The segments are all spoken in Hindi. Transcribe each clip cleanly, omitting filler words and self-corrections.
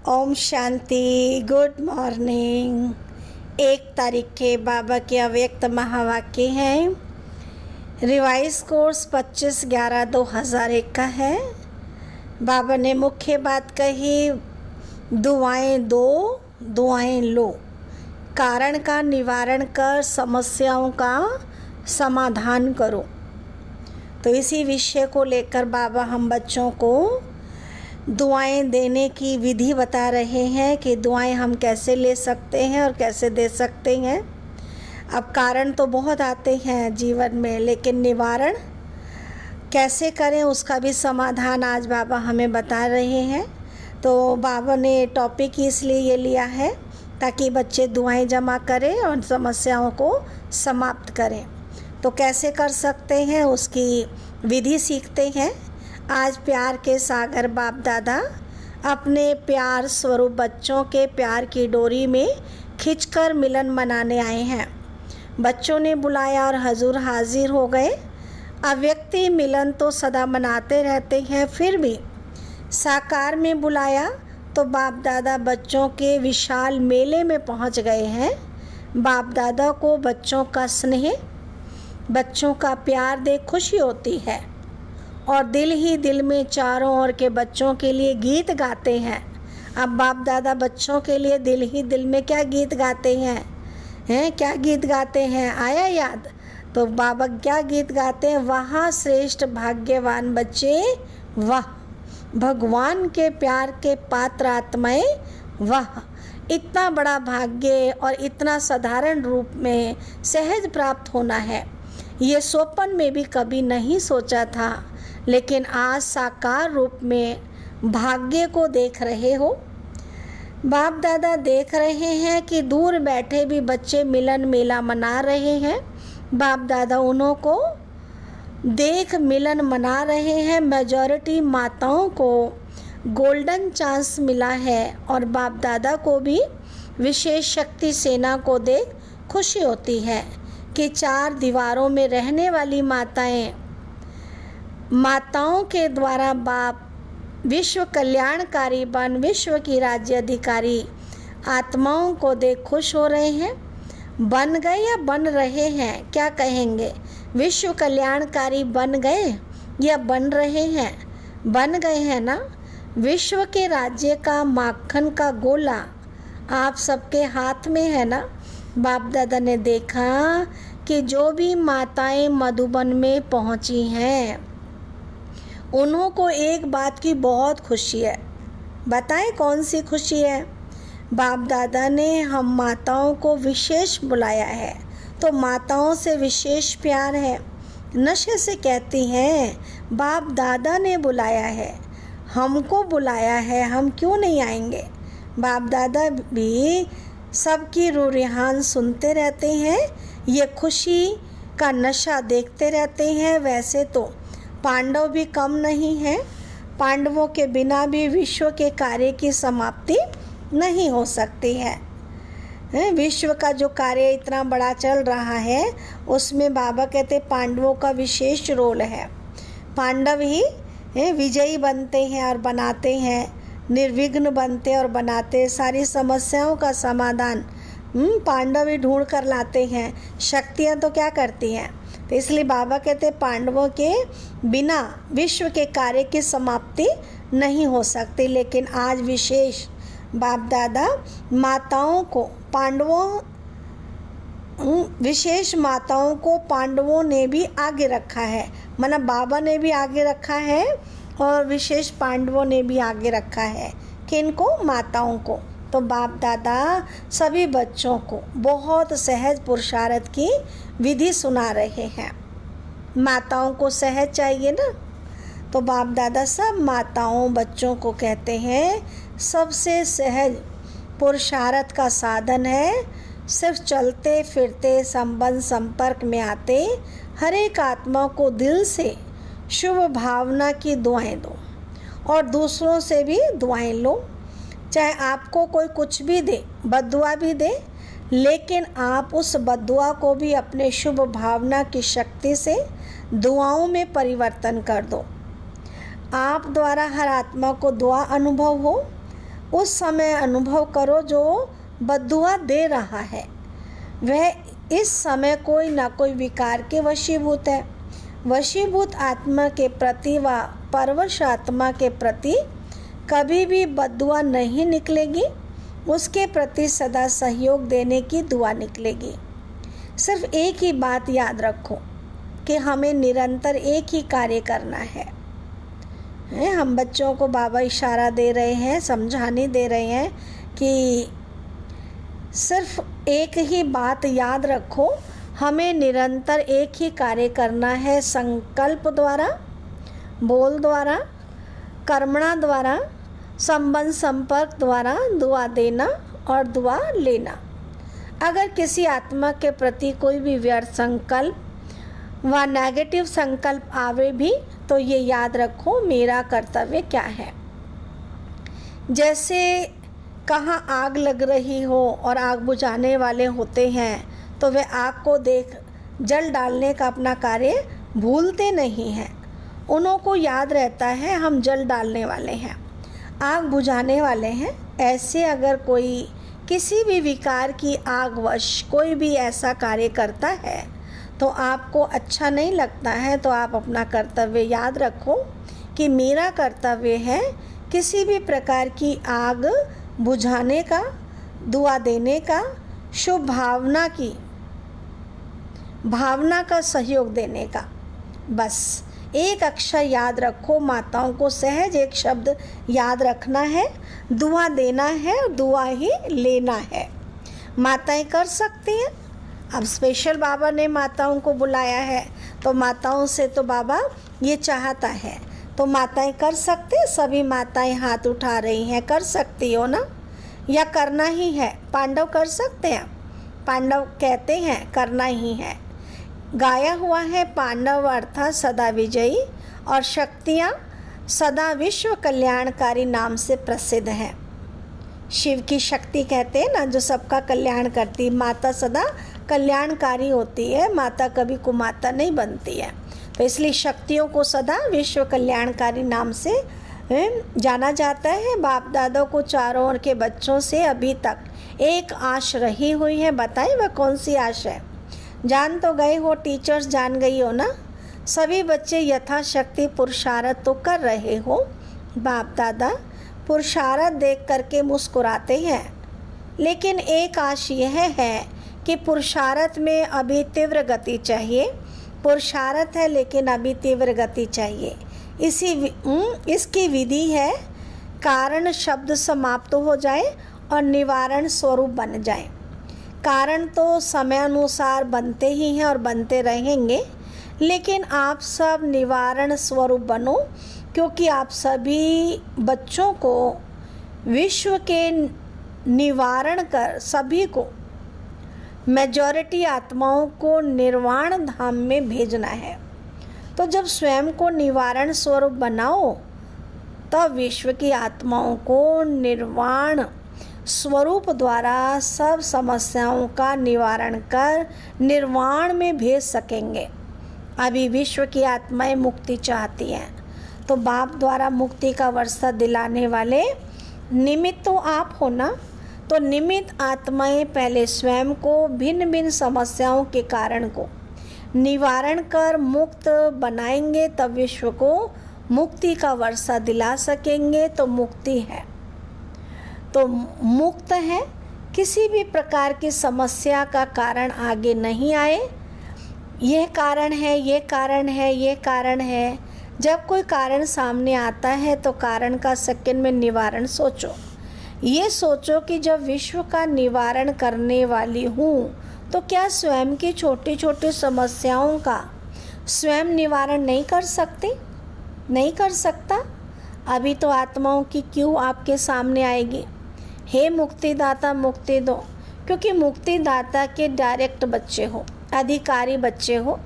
ओम शांति। Good morning. 1 तारीख के बाबा के अव्यक्त महावाक्य हैं। रिवाइज कोर्स 25/11/2001 का है। बाबा ने मुख्य बात कही, दुआएं दो, दुआएं लो, कारण का निवारण कर समस्याओं का समाधान करो। तो इसी विषय को लेकर बाबा हम बच्चों को दुआएं देने की विधि बता रहे हैं कि दुआएं हम कैसे ले सकते हैं और कैसे दे सकते हैं। अब कारण तो बहुत आते हैं जीवन में, लेकिन निवारण कैसे करें उसका भी समाधान आज बाबा हमें बता रहे हैं। तो बाबा ने टॉपिक इसलिए ये लिया है ताकि बच्चे दुआएं जमा करें और समस्याओं को समाप्त करें। तो कैसे कर सकते हैं उसकी विधि सीखते हैं। आज प्यार के सागर बाप दादा अपने प्यार स्वरूप बच्चों के प्यार की डोरी में खींचकर मिलन मनाने आए हैं। बच्चों ने बुलाया और हजूर हाजिर हो गए। अव्यक्ति मिलन तो सदा मनाते रहते हैं, फिर भी साकार में बुलाया तो बाप दादा बच्चों के विशाल मेले में पहुंच गए हैं। बाप दादा को बच्चों का स्नेह, बच्चों का प्यार देख खुशी होती है और दिल ही दिल में चारों ओर के बच्चों के लिए गीत गाते हैं। अब बाप दादा बच्चों के लिए दिल ही दिल में क्या गीत गाते हैं, क्या गीत गाते हैं, आया याद? तो बाबा क्या गीत गाते हैं? वहाँ श्रेष्ठ भाग्यवान बच्चे, वाह भगवान के प्यार के पात्र आत्माएं, वाह इतना बड़ा भाग्य और इतना साधारण रूप में सहज प्राप्त होना है, ये स्वप्न में भी कभी नहीं सोचा था, लेकिन आज साकार रूप में भाग्य को देख रहे हो। बाप दादा देख रहे हैं कि दूर बैठे भी बच्चे मिलन मेला मना रहे हैं। बाप दादा उन्हों को देख मिलन मना रहे हैं। मेजॉरिटी माताओं को गोल्डन चांस मिला है और बाप दादा को भी विशेष शक्ति सेना को देख खुशी होती है कि 4 दीवारों में रहने वाली माताओं के द्वारा बाप विश्व कल्याणकारी बन विश्व की राज्य अधिकारी आत्माओं को देख खुश हो रहे हैं। बन गए या बन रहे हैं, क्या कहेंगे? विश्व कल्याणकारी बन गए या बन रहे हैं? बन गए हैं ना। विश्व के राज्य का माखन का गोला आप सबके हाथ में है ना। बाप दादा ने देखा कि जो भी माताएं मधुबन में पहुंची हैं उन्हों को एक बात की बहुत खुशी है। बताएं कौन सी खुशी है? बाप दादा ने हम माताओं को विशेष बुलाया है, तो माताओं से विशेष प्यार है। नशे से कहती हैं बाप दादा ने बुलाया है, हमको बुलाया है, हम क्यों नहीं आएंगे? बाप दादा भी सबकी रूरिहान सुनते रहते हैं, ये खुशी का नशा देखते रहते हैं। वैसे तो पांडव भी कम नहीं हैं, पांडवों के बिना भी विश्व के कार्य की समाप्ति नहीं हो सकती है। विश्व का जो कार्य इतना बड़ा चल रहा है उसमें बाबा कहते पांडवों का विशेष रोल है। पांडव ही विजयी बनते हैं और बनाते हैं, निर्विघ्न बनते और बनाते, सारी समस्याओं का समाधान पांडव ही ढूंढ कर लाते हैं। शक्तियाँ तो क्या करती हैं? तो इसलिए बाबा कहते पांडवों के बिना विश्व के कार्य की समाप्ति नहीं हो सकती। लेकिन आज विशेष बाप दादा माताओं को विशेष माताओं को पांडवों ने भी आगे रखा है, मतलब बाबा ने भी आगे रखा है और विशेष पांडवों ने भी आगे रखा है। किनको? माताओं को। तो बाप दादा सभी बच्चों को बहुत सहज पुरुषार्थ की विधि सुना रहे हैं। माताओं को सहज चाहिए ना, तो बाप दादा सब माताओं बच्चों को कहते हैं सबसे सहज पुरुषार्थ का साधन है सिर्फ चलते फिरते संबंध संपर्क में आते हर एक आत्मा को दिल से शुभ भावना की दुआएं दो और दूसरों से भी दुआएं लो। चाहे आपको कोई कुछ भी दे, बद्दुआ भी दे, लेकिन आप उस बद्दुआ को भी अपने शुभ भावना की शक्ति से दुआओं में परिवर्तन कर दो। आप द्वारा हर आत्मा को दुआ अनुभव हो उस समय अनुभव करो जो बद्दुआ दे रहा है वह इस समय कोई ना कोई विकार के वशीभूत है। वशीभूत आत्मा के प्रति व परवश आत्मा के प्रति कभी भी बद्दुआ नहीं निकलेगी, उसके प्रति सदा सहयोग देने की दुआ निकलेगी। सिर्फ एक ही बात याद रखो कि हमें निरंतर एक ही कार्य करना है। हम बच्चों को बाबा इशारा दे रहे हैं, समझाने दे रहे हैं कि सिर्फ एक ही बात याद रखो, हमें निरंतर एक ही कार्य करना है। संकल्प द्वारा, बोल द्वारा, कर्मणा द्वारा, संबंध संपर्क द्वारा दुआ देना और दुआ लेना। अगर किसी आत्मा के प्रति कोई भी व्यर्थ संकल्प व नेगेटिव संकल्प आवे भी तो ये याद रखो मेरा कर्तव्य क्या है। जैसे कहाँ आग लग रही हो और आग बुझाने वाले होते हैं तो वे आग को देख जल डालने का अपना कार्य भूलते नहीं हैं। उनको याद रहता है हम जल डालने वाले हैं, आग बुझाने वाले हैं। ऐसे अगर कोई किसी भी विकार की आगवश कोई भी ऐसा कार्य करता है तो आपको अच्छा नहीं लगता है, तो आप अपना कर्तव्य याद रखो कि मेरा कर्तव्य है किसी भी प्रकार की आग बुझाने का, दुआ देने का, शुभ भावना का सहयोग देने का। बस एक अक्षर याद रखो, माताओं को सहज एक शब्द याद रखना है, दुआ देना है, दुआ ही लेना है। माताएं कर सकती हैं। अब स्पेशल बाबा ने माताओं को बुलाया है तो माताओं से तो बाबा ये चाहता है, तो माताएं कर सकते। सभी माताएं हाथ उठा रही हैं, कर सकती हो ना, या करना ही है। पांडव कर सकते हैं, पांडव कहते हैं करना ही है। गाया हुआ है पांडव अर्थात सदा विजयी और शक्तियाँ सदा विश्व कल्याणकारी नाम से प्रसिद्ध है। शिव की शक्ति कहते हैं ना, जो सबका कल्याण करती। माता सदा कल्याणकारी होती है, माता कभी कुमाता नहीं बनती है। तो इसलिए शक्तियों को सदा विश्व कल्याणकारी नाम से जाना जाता है। बाप दादा को चारों ओर के बच्चों से अभी तक एक आश रही हुई है। बताएं वह कौन सी आश है? जान तो गए हो, टीचर्स जान गई हो ना। सभी बच्चे यथाशक्ति पुरुषार्थ तो कर रहे हो। बाप दादा पुरुषार्थ देख करके मुस्कुराते हैं, लेकिन एक आश यह है कि पुरुषार्थ में अभी तीव्र गति चाहिए। पुरुषार्थ है लेकिन अभी तीव्र गति चाहिए। इसकी विधि है कारण शब्द समाप्त हो जाए और निवारण स्वरूप बन जाए। कारण तो समय अनुसार बनते ही हैं और बनते रहेंगे, लेकिन आप सब निवारण स्वरूप बनो, क्योंकि आप सभी बच्चों को विश्व के निवारण कर सभी को, मेजॉरिटी आत्माओं को निर्वाण धाम में भेजना है। तो जब स्वयं को निवारण स्वरूप बनाओ तब विश्व की आत्माओं को निर्वाण स्वरूप द्वारा सब समस्याओं का निवारण कर निर्वाण में भेज सकेंगे। अभी विश्व की आत्माएं मुक्ति चाहती हैं, तो बाप द्वारा मुक्ति का वर्षा दिलाने वाले निमित्त तो आप हो ना। तो निमित्त आत्माएं पहले स्वयं को भिन्न भिन्न समस्याओं के कारण को निवारण कर मुक्त बनाएंगे, तब विश्व को मुक्ति का वर्षा दिला सकेंगे। तो मुक्ति है तो मुक्त है, किसी भी प्रकार की समस्या का कारण आगे नहीं आए। यह कारण है, ये कारण है, ये कारण है। जब कोई कारण सामने आता है तो कारण का सेकंड में निवारण सोचो। ये सोचो कि जब विश्व का निवारण करने वाली हूँ तो क्या स्वयं की छोटी छोटी समस्याओं का स्वयं निवारण नहीं कर सकती? नहीं कर सकता? अभी तो आत्माओं की क्यों आपके सामने आएगी? हे मुक्तिदाता मुक्ति दो, क्योंकि मुक्तिदाता के डायरेक्ट बच्चे हो, अधिकारी बच्चे हो,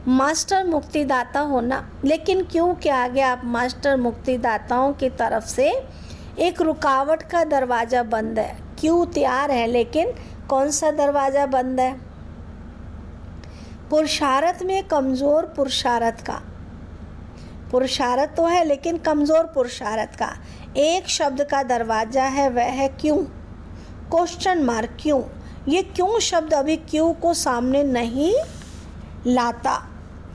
मास्टर मुक्तिदाता हो ना। लेकिन क्यों के आगे आप मास्टर मुक्तिदाताओं की तरफ से एक रुकावट का दरवाज़ा बंद है। क्यों तैयार है, लेकिन कौन सा दरवाज़ा बंद है? पुरुषार्थ में कमज़ोर पुरुषार्थ का, पुरुषार्थ तो है लेकिन कमज़ोर पुरुषार्थ का। एक शब्द का दरवाज़ा है, वह है क्यों। क्वेश्चन मार्क, क्यों। ये क्यों शब्द अभी क्यों को सामने नहीं लाता।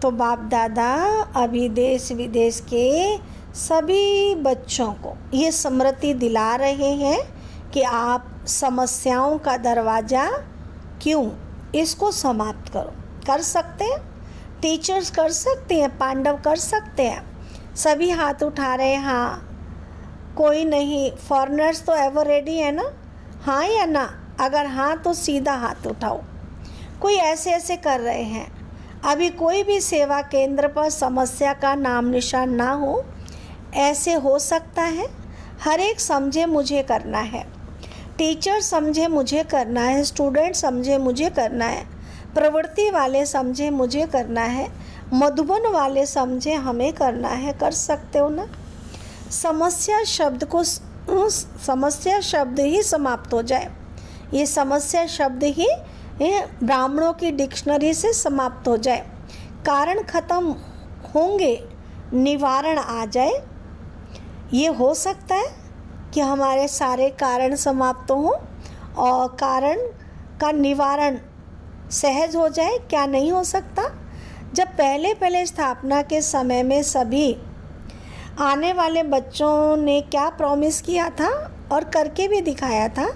तो बाप दादा अभी देश विदेश के सभी बच्चों को ये स्मृति दिला रहे हैं कि आप समस्याओं का दरवाज़ा क्यों, इसको समाप्त करो। कर सकते हैं, टीचर्स कर सकते हैं, पांडव कर सकते हैं। सभी हाथ उठा रहे हैं, हाँ। कोई नहीं, फॉरेनर्स तो एवर रेडी है ना, हाँ या ना। अगर हाँ तो सीधा हाथ उठाओ। कोई ऐसे ऐसे कर रहे हैं। अभी कोई भी सेवा केंद्र पर समस्या का नाम निशान ना हो, ऐसे हो सकता है। हर एक समझे मुझे करना है, टीचर समझे मुझे करना है, स्टूडेंट समझे मुझे करना है, प्रवृत्ति वाले समझे मुझे करना है, मधुबन वाले समझे हमें करना है। कर सकते हो ना। समस्या शब्द ही समाप्त हो जाए। ये समस्या शब्द ही ब्राह्मणों की डिक्शनरी से समाप्त हो जाए। कारण खत्म होंगे, निवारण आ जाए। ये हो सकता है कि हमारे सारे कारण समाप्त हों और कारण का निवारण सहज हो जाए। क्या नहीं हो सकता। जब पहले स्थापना के समय में सभी आने वाले बच्चों ने क्या प्रॉमिस किया था और करके भी दिखाया था,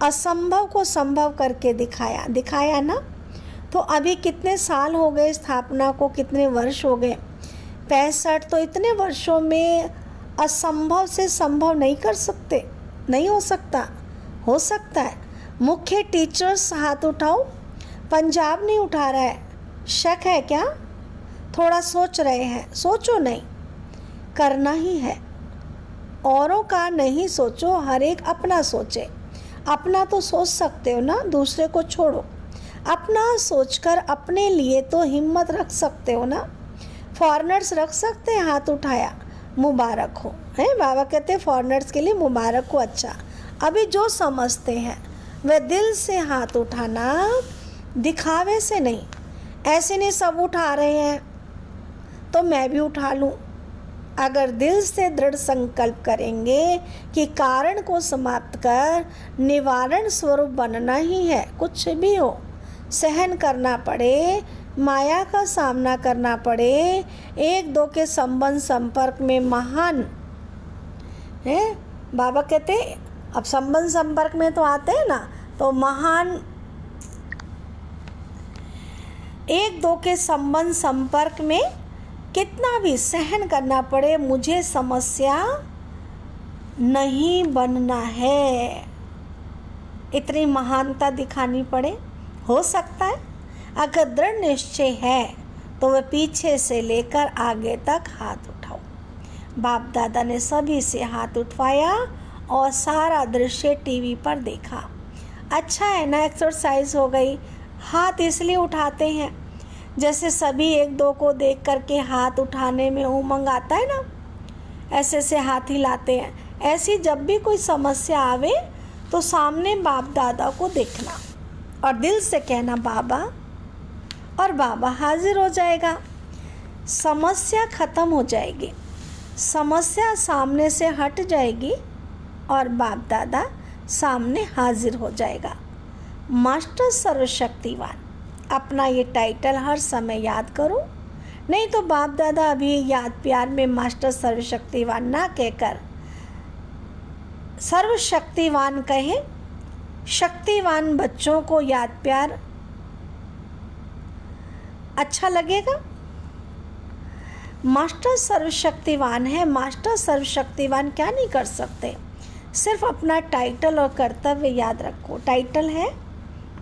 असंभव को संभव करके दिखाया ना। तो अभी कितने साल हो गए स्थापना को, कितने वर्ष हो गए, 65। तो इतने वर्षों में असंभव से संभव नहीं कर सकते, नहीं हो सकता। हो सकता है। मुख्य टीचर्स हाथ उठाओ। पंजाब नहीं उठा रहा है, शक है क्या। थोड़ा सोच रहे हैं, सोचो नहीं, करना ही है। औरों का नहीं सोचो, हर एक अपना सोचे। अपना तो सोच सकते हो ना, दूसरे को छोड़ो। अपना सोचकर अपने लिए तो हिम्मत रख सकते हो ना। फॉरेनर्स रख सकते हैं, हाथ उठाया, मुबारक हो। हैं, बाबा कहते हैं फॉरेनर्स के लिए मुबारक हो। अच्छा, अभी जो समझते हैं वह दिल से हाथ उठाना, दिखावे से नहीं। ऐसे नहीं सब उठा रहे हैं तो मैं भी उठा लूँ। अगर दिल से दृढ़ संकल्प करेंगे कि कारण को समाप्त कर निवारण स्वरूप बनना ही है, कुछ भी हो, सहन करना पड़े, माया का सामना करना पड़े, एक दो के संबंध संपर्क में महान है। बाबा कहते अब संबंध संपर्क में तो आते हैं ना, तो महान एक दो के संबंध संपर्क में कितना भी सहन करना पड़े, मुझे समस्या नहीं बनना है। इतनी महानता दिखानी पड़े, हो सकता है। अगर दृढ़ निश्चय है तो वह पीछे से लेकर आगे तक हाथ उठाओ। बाप दादा ने सभी से हाथ उठवाया और सारा दृश्य टीवी पर देखा। अच्छा है ना, एक्सरसाइज हो गई। हाथ इसलिए उठाते हैं जैसे सभी एक दो को देख करके हाथ उठाने में उमंग आता है ना, ऐसे से हाथ हिलाते हैं। ऐसी जब भी कोई समस्या आवे तो सामने बाप दादा को देखना और दिल से कहना बाबा, और बाबा हाजिर हो जाएगा। समस्या ख़त्म हो जाएगी, समस्या सामने से हट जाएगी और बाप दादा सामने हाजिर हो जाएगा। मास्टर सर्वशक्तिवान, अपना ये टाइटल हर समय याद करो। नहीं तो बाप दादा अभी याद प्यार में मास्टर सर्वशक्तिवान ना कहकर सर्वशक्तिवान कहें। शक्तिवान बच्चों को याद प्यार अच्छा लगेगा। मास्टर सर्वशक्तिवान है। मास्टर सर्वशक्तिवान क्या नहीं कर सकते, सिर्फ अपना टाइटल और कर्तव्य याद रखो। टाइटल है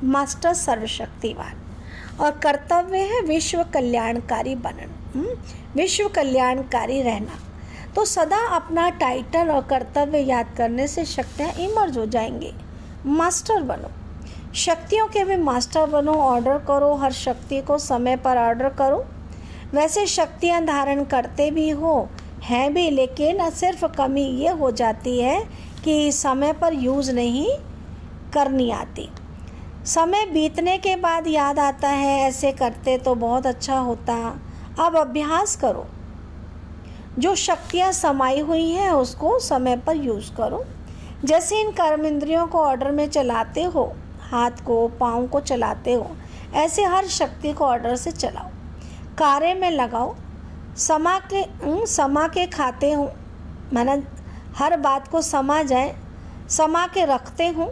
मास्टर सर्वशक्तिवान और कर्तव्य है विश्व कल्याणकारी बनना, विश्व कल्याणकारी रहना। तो सदा अपना टाइटल और कर्तव्य याद करने से शक्तियाँ इमर्ज हो जाएंगी। मास्टर बनो, शक्तियों के भी मास्टर बनो। ऑर्डर करो, हर शक्ति को समय पर ऑर्डर करो। वैसे शक्तियाँ धारण करते भी हो हैं भी, लेकिन सिर्फ कमी ये हो जाती है कि समय पर यूज़ नहीं करनी आती। समय बीतने के बाद याद आता है ऐसे करते तो बहुत अच्छा होता। अब अभ्यास करो, जो शक्तियाँ समाई हुई हैं उसको समय पर यूज़ करो। जैसे इन कर्म इंद्रियों को ऑर्डर में चलाते हो, हाथ को पाँव को चलाते हो, ऐसे हर शक्ति को ऑर्डर से चलाओ, कार्य में लगाओ। समा के खाते हूँ, माना हर बात को समा जाए, समा के रखते हूँ।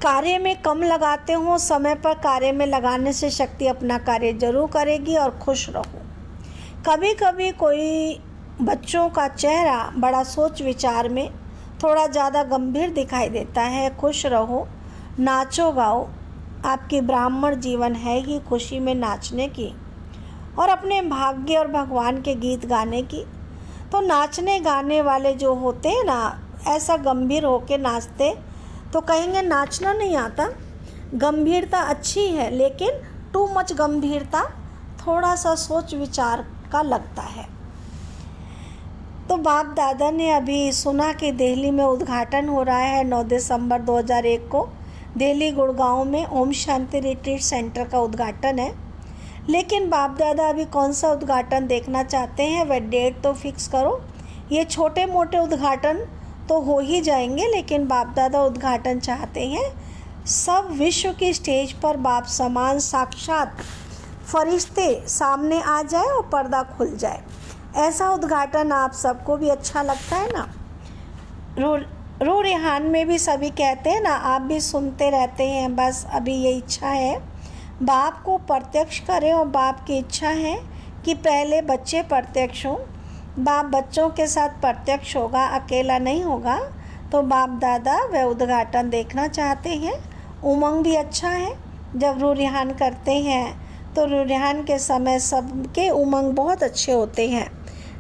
कार्य में कम लगाते हो, समय पर कार्य में लगाने से शक्ति अपना कार्य जरूर करेगी और खुश रहो। कभी कभी कोई बच्चों का चेहरा बड़ा सोच विचार में थोड़ा ज़्यादा गंभीर दिखाई देता है। खुश रहो, नाचो गाओ। आपकी ब्राह्मण जीवन है ही खुशी में नाचने की और अपने भाग्य और भगवान के गीत गाने की। तो नाचने गाने वाले जो होते हैं ना, ऐसा गंभीर होके नाचते तो कहेंगे नाचना नहीं आता। गंभीरता अच्छी है, लेकिन टू मच गंभीरता थोड़ा सा सोच विचार का लगता है। तो बाप दादा ने अभी सुना कि दिल्ली में उद्घाटन हो रहा है 9 दिसंबर 2001 को। दिल्ली गुड़गांव में ओम शांति रिट्रीट सेंटर का उद्घाटन है। लेकिन बाप दादा अभी कौन सा उद्घाटन देखना चाहते हैं, वह डेट तो फिक्स करो। ये छोटे मोटे उद्घाटन तो हो ही जाएंगे, लेकिन बाप दादा उद्घाटन चाहते हैं सब विश्व की स्टेज पर बाप समान साक्षात फरिश्ते सामने आ जाए और पर्दा खुल जाए। ऐसा उद्घाटन आप सबको भी अच्छा लगता है ना। रो रेहान में भी सभी कहते हैं ना, आप भी सुनते रहते हैं। बस अभी ये इच्छा है बाप को प्रत्यक्ष करें और बाप की इच्छा है कि पहले बच्चे प्रत्यक्ष हों। बाप बच्चों के साथ प्रत्यक्ष होगा, अकेला नहीं होगा। तो बाप दादा वह उद्घाटन देखना चाहते हैं। उमंग भी अच्छा है। जब रू रिहान करते हैं तो रू रिहान के समय सबके उमंग बहुत अच्छे होते हैं,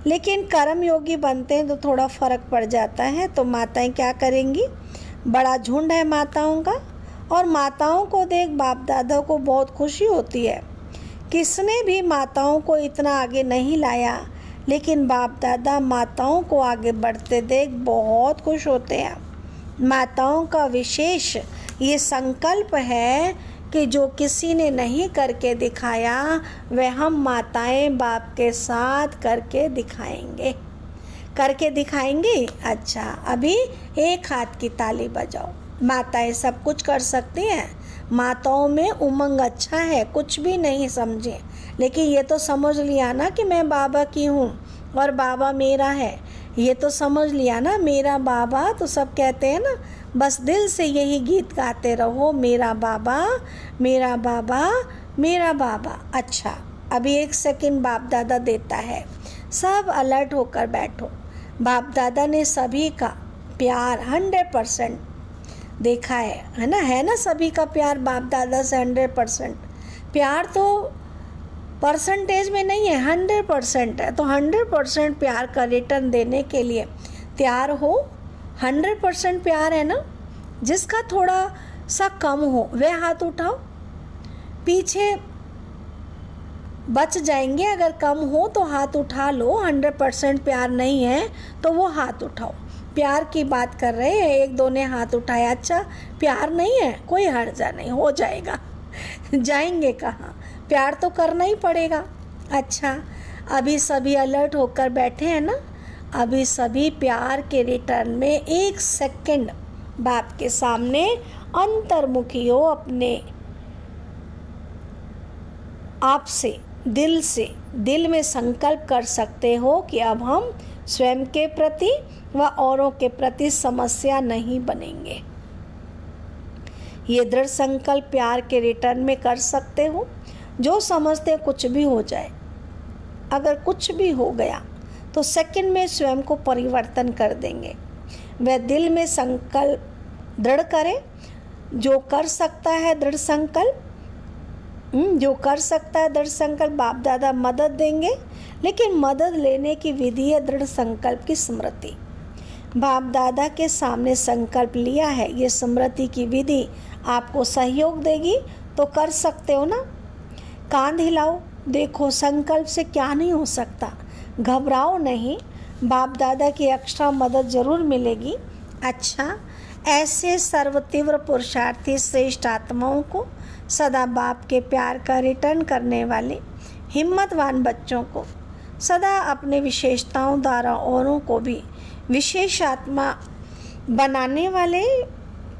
लेकिन कर्म योगी बनते हैं तो थोड़ा फ़र्क पड़ जाता है। तो माताएं क्या करेंगी, बड़ा झुंड है माताओं का, और माताओं को देख बाप दादा को बहुत खुशी होती है। किसने भी माताओं को इतना आगे नहीं लाया, लेकिन बाप दादा माताओं को आगे बढ़ते देख बहुत खुश होते हैं। माताओं का विशेष ये संकल्प है कि जो किसी ने नहीं करके दिखाया वह हम माताएं बाप के साथ करके दिखाएंगे। करके दिखाएंगे। अच्छा, अभी एक हाथ की ताली बजाओ। माताएं सब कुछ कर सकती हैं। माताओं में उमंग अच्छा है, कुछ भी नहीं समझे, लेकिन ये तो समझ लिया ना कि मैं बाबा की हूँ और बाबा मेरा है। ये तो समझ लिया ना, मेरा बाबा। तो सब कहते हैं ना, बस दिल से यही गीत गाते रहो, मेरा बाबा मेरा बाबा मेरा बाबा। अच्छा, अभी एक सेकंड बाप दादा देता है, सब अलर्ट होकर बैठो। बाप दादा ने सभी का प्यार 100% देखा है ना, है ना। सभी का प्यार बाप दादा से 100%। प्यार तो परसेंटेज में नहीं है, 100% है। तो 100% प्यार का रिटर्न देने के लिए तैयार हो। 100% प्यार है ना। जिसका थोड़ा सा कम हो वह हाथ उठाओ। पीछे बच जाएंगे, अगर कम हो तो हाथ उठा लो। 100% प्यार नहीं है तो वो हाथ उठाओ। प्यार की बात कर रहे हैं, एक दो ने हाथ उठाया। अच्छा, प्यार नहीं है, कोई हर्जा नहीं, हो जाएगा। जाएंगे कहाँ, प्यार तो करना ही पड़ेगा। अच्छा, अभी सभी अलर्ट होकर बैठे हैं ना। अभी सभी प्यार के रिटर्न में एक सेकंड बाप के सामने अंतर्मुखी हो, अपने आप से दिल में संकल्प कर सकते हो कि अब हम स्वयं के प्रति व औरों के प्रति समस्या नहीं बनेंगे। ये दृढ़ संकल्प प्यार के रिटर्न में कर सकते हो। जो समझते कुछ भी हो जाए, अगर कुछ भी हो गया तो सेकंड में स्वयं को परिवर्तन कर देंगे। वह दिल में संकल्प दृढ़ करे। जो कर सकता है दृढ़ संकल्प, बाप दादा मदद देंगे, लेकिन मदद लेने की विधि है दृढ़ संकल्प की स्मृति। बाप दादा के सामने संकल्प लिया है, ये स्मृति की विधि आपको सहयोग देगी। तो कर सकते हो ना। कांध हिलाओ, देखो संकल्प से क्या नहीं हो सकता। घबराओ नहीं, बाप दादा की एक्स्ट्रा मदद ज़रूर मिलेगी। अच्छा, ऐसे सर्वतीव्र पुरुषार्थी श्रेष्ठ आत्माओं को, सदा बाप के प्यार का रिटर्न करने वाले हिम्मतवान बच्चों को सदा अपने विशेषताओं द्वारा औरों को भी विशेष आत्मा बनाने वाले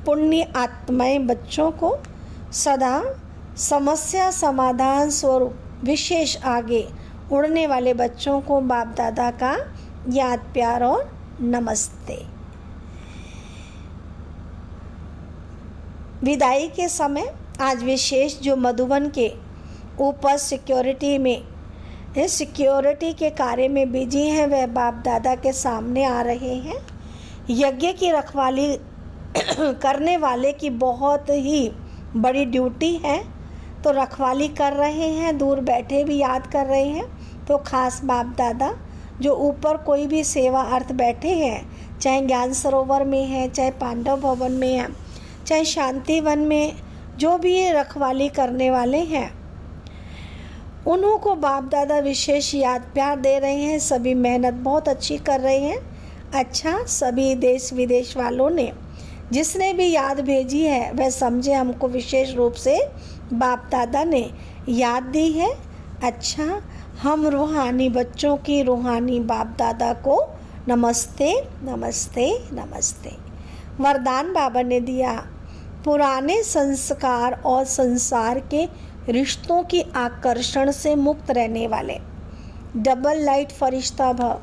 पुण्य आत्माएं बच्चों को सदा समस्या समाधान स्वरूप विशेष आगे उड़ने वाले बच्चों को बाप दादा का याद प्यार और नमस्ते। विदाई के समय आज विशेष जो मधुबन के ऊपर सिक्योरिटी के कार्य में बिजी हैं, वह बाप दादा के सामने आ रहे हैं। यज्ञ की रखवाली करने वाले की बहुत ही बड़ी ड्यूटी है, तो रखवाली कर रहे हैं, दूर बैठे भी याद कर रहे हैं। तो खास बाप दादा जो ऊपर कोई भी सेवा अर्थ बैठे हैं, चाहे ज्ञान सरोवर में है, चाहे पांडव भवन में है, चाहे शांति वन में, जो भी ये रखवाली करने वाले हैं, उन्हों को बाप दादा विशेष याद प्यार दे रहे हैं। सभी मेहनत बहुत अच्छी कर रहे हैं। अच्छा, सभी देश विदेश वालों ने जिसने भी याद भेजी है, वह समझे हमको विशेष रूप से बाप दादा ने याद दी है। अच्छा, हम रूहानी बच्चों की रूहानी बाप दादा को नमस्ते नमस्ते नमस्ते। वरदान बाबा ने दिया, पुराने संस्कार और संसार के रिश्तों की आकर्षण से मुक्त रहने वाले डबल लाइट फरिश्ता भव।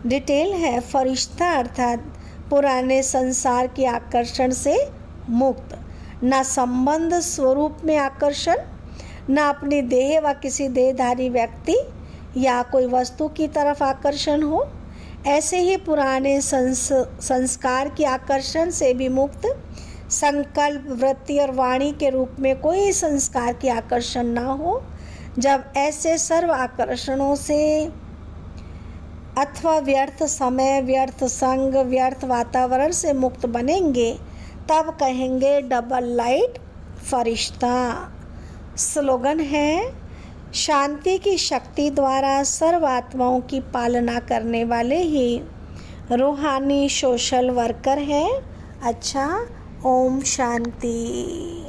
डिटेल है, फरिश्ता अर्थात पुराने संसार के आकर्षण से मुक्त, न संबंध स्वरूप में आकर्षण, न अपनी देह व किसी देहधारी व्यक्ति या कोई वस्तु की तरफ आकर्षण हो। ऐसे ही पुराने संस्कार के आकर्षण से भी मुक्त, संकल्प वृत्ति और वाणी के रूप में कोई संस्कार की आकर्षण ना हो। जब ऐसे सर्व आकर्षणों से अथवा व्यर्थ समय, व्यर्थ संग, व्यर्थ वातावरण से मुक्त बनेंगे, तब कहेंगे डबल लाइट फरिश्ता। स्लोगन है, शांति की शक्ति द्वारा सर्व आत्माओं की पालना करने वाले ही रूहानी सोशल वर्कर हैं। अच्छा, ओम शांति।